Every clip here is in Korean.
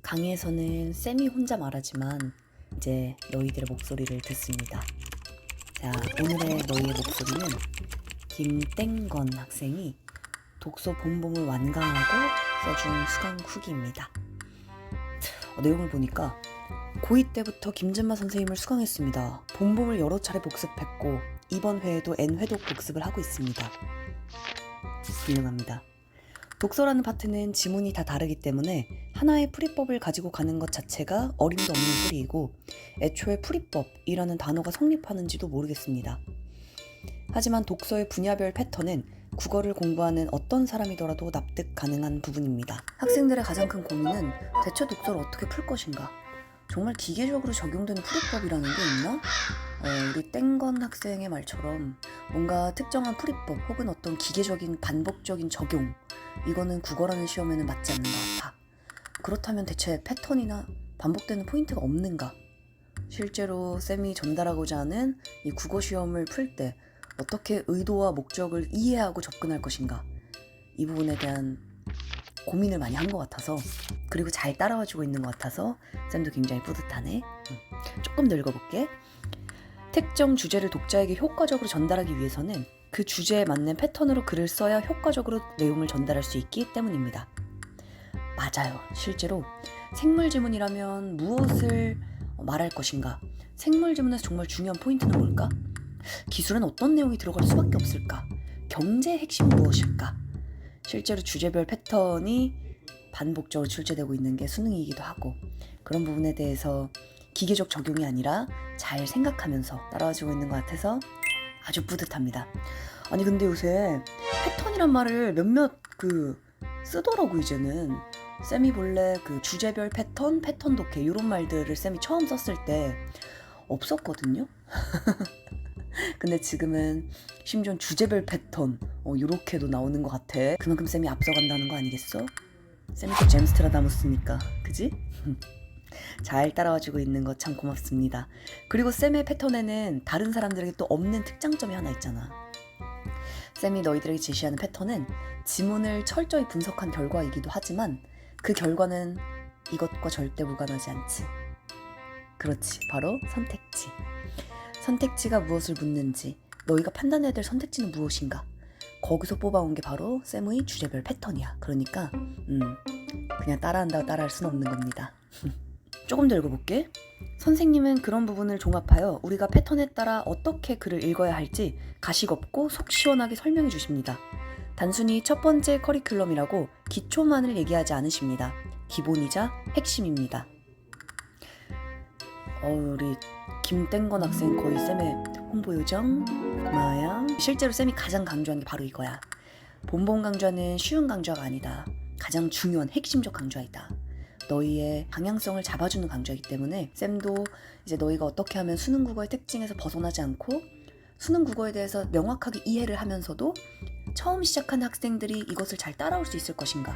강의에서는 쌤이 혼자 말하지만 이제 너희들의 목소리를 듣습니다. 자, 오늘의 너희의 목소리는 김땡건 학생이 독서 본봉을 완강하고 써준 수강 후기입니다. 내용을 보니까 고2 때부터 김진마 선생님을 수강했습니다. 본봉을 여러 차례 복습했고 이번 회에도 N회독 복습을 하고 있습니다. 훌륭합니다. 독서라는 파트는 지문이 다 다르기 때문에 하나의 풀이법을 가지고 가는 것 자체가 어림도 없는 소리이고 애초에 풀이법이라는 단어가 성립하는지도 모르겠습니다. 하지만 독서의 분야별 패턴은 국어를 공부하는 어떤 사람이더라도 납득 가능한 부분입니다. 학생들의 가장 큰 고민은 대체 독서를 어떻게 풀 것인가? 정말 기계적으로 적용되는 풀이법이라는 게 있나? 우리 땡건 학생의 말처럼 뭔가 특정한 풀이법 혹은 어떤 기계적인 반복적인 적용, 이거는 국어라는 시험에는 맞지 않는 것 같아. 그렇다면 대체 패턴이나 반복되는 포인트가 없는가? 실제로 쌤이 전달하고자 하는 이 국어 시험을 풀 때 어떻게 의도와 목적을 이해하고 접근할 것인가? 이 부분에 대한 고민을 많이 한 것 같아서, 그리고 잘 따라와주고 있는 것 같아서 쌤도 굉장히 뿌듯하네. 조금 더 읽어볼게. 특정 주제를 독자에게 효과적으로 전달하기 위해서는 그 주제에 맞는 패턴으로 글을 써야 효과적으로 내용을 전달할 수 있기 때문입니다. 맞아요. 실제로 생물 지문이라면 무엇을 말할 것인가? 생물 지문에서 정말 중요한 포인트는 뭘까? 기술엔 어떤 내용이 들어갈 수밖에 없을까? 경제의 핵심은 무엇일까? 실제로 주제별 패턴이 반복적으로 출제되고 있는 게 수능이기도 하고, 그런 부분에 대해서 기계적 적용이 아니라 잘 생각하면서 따라와주고 있는 것 같아서 아주 뿌듯합니다. 아니 근데 요새 패턴이란 말을 몇몇 쓰더라고. 이제는 쌤이 본래 주제별 패턴, 패턴 독해 이런 말들을 쌤이 처음 썼을 때 없었거든요. 근데 지금은 심지어 주제별 패턴 요렇게도 나오는 것 같아. 그만큼 쌤이 앞서간다는 거 아니겠어? 쌤이 또 제임스트라다무스니까, 그지? 잘 따라와주고 있는 것 참 고맙습니다. 그리고 쌤의 패턴에는 다른 사람들에게 또 없는 특장점이 하나 있잖아. 쌤이 너희들에게 제시하는 패턴은 지문을 철저히 분석한 결과이기도 하지만 그 결과는 이것과 절대 무관하지 않지. 그렇지, 바로 선택지. 선택지가 무엇을 묻는지, 너희가 판단해야 될 선택지는 무엇인가, 거기서 뽑아온 게 바로 쌤의 주제별 패턴이야. 그러니까 그냥 따라한다고 따라할 수는 없는 겁니다. 조금 더 읽어볼게. 선생님은 그런 부분을 종합하여 우리가 패턴에 따라 어떻게 글을 읽어야 할지 가식 없고 속 시원하게 설명해 주십니다. 단순히 첫 번째 커리큘럼이라고 기초만을 얘기하지 않으십니다. 기본이자 핵심입니다. 우리 김땡건 학생 거의 쌤의 홍보 요정 고마워요. 실제로 쌤이 가장 강조한 게 바로 이거야. 본본 강좌는 쉬운 강좌가 아니다. 가장 중요한 핵심적 강좌이다. 너희의 방향성을 잡아주는 강좌이기 때문에 쌤도 이제 너희가 어떻게 하면 수능 국어의 특징에서 벗어나지 않고 수능 국어에 대해서 명확하게 이해를 하면서도 처음 시작하는 학생들이 이것을 잘 따라올 수 있을 것인가,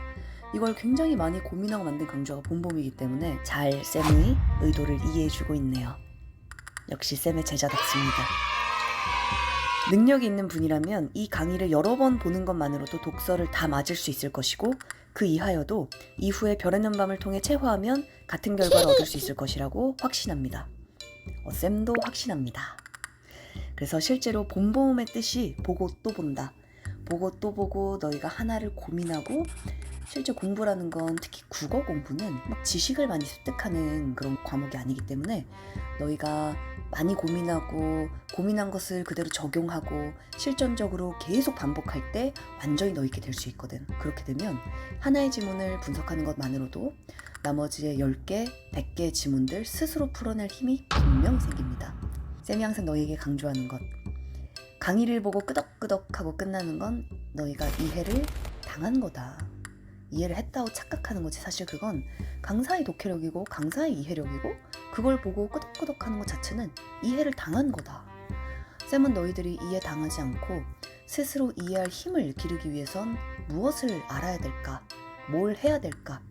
이걸 굉장히 많이 고민하고 만든 강좌가 본봄이기 때문에 잘 쌤의 의도를 이해해주고 있네요. 역시 쌤의 제자답습니다. 능력이 있는 분이라면 이 강의를 여러 번 보는 것만으로도 독서를 다 맞을 수 있을 것이고, 그 이하여도 이후에 별의 는 밤을 통해 체화하면 같은 결과를 얻을 수 있을 것이라고 확신합니다. 쌤도 확신합니다. 그래서 실제로 본봄의 뜻이 보고 또 본다. 보고 또 보고 너희가 하나를 고민하고, 실제 공부라는 건, 특히 국어 공부는 막 지식을 많이 습득하는 그런 과목이 아니기 때문에 너희가 많이 고민하고 고민한 것을 그대로 적용하고 실전적으로 계속 반복할 때 완전히 너희게 될 수 있거든. 그렇게 되면 하나의 지문을 분석하는 것만으로도 나머지의 10개, 100개의 지문들 스스로 풀어낼 힘이 분명 생깁니다. 쌤이 항상 너희에게 강조하는 것, 강의를 보고 끄덕끄덕하고 끝나는 건 너희가 이해를 당한 거다. 이해를 했다고 착각하는 거지. 사실 그건 강사의 독해력이고 강사의 이해력이고, 그걸 보고 끄덕끄덕하는 것 자체는 이해를 당한 거다. 쌤은 너희들이 이해 당하지 않고 스스로 이해할 힘을 기르기 위해선 무엇을 알아야 될까, 뭘 해야 될까,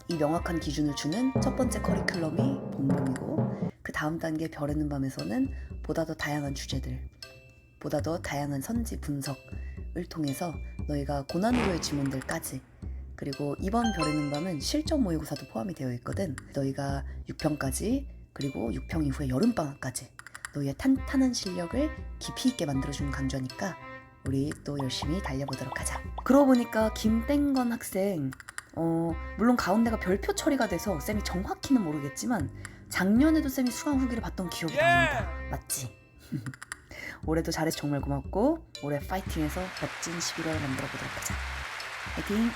이 명확한 기준을 주는 첫 번째 커리큘럼이 본봄이고, 그 다음 단계 별의 는 밤에서는 보다 더 다양한 주제들, 보다 더 다양한 선지 분석을 통해서 너희가 고난이도의 지문들까지 그리고 이번 별의 눈밤은 실전 모의고사도 포함이 되어 있거든. 너희가 6평까지 그리고 6평 이후에 여름방학까지 너희의 탄탄한 실력을 깊이 있게 만들어주는 강좌니까 우리 또 열심히 달려보도록 하자. 그러고 보니까 김땡건 학생 물론 가운데가 별표 처리가 돼서 쌤이 정확히는 모르겠지만 작년에도 쌤이 수강 후기를 봤던 기억이 납니다. 맞지? 올해도 잘해서 정말 고맙고 올해 파이팅해서 멋진 11월 만들어 보도록 하자. 파이팅!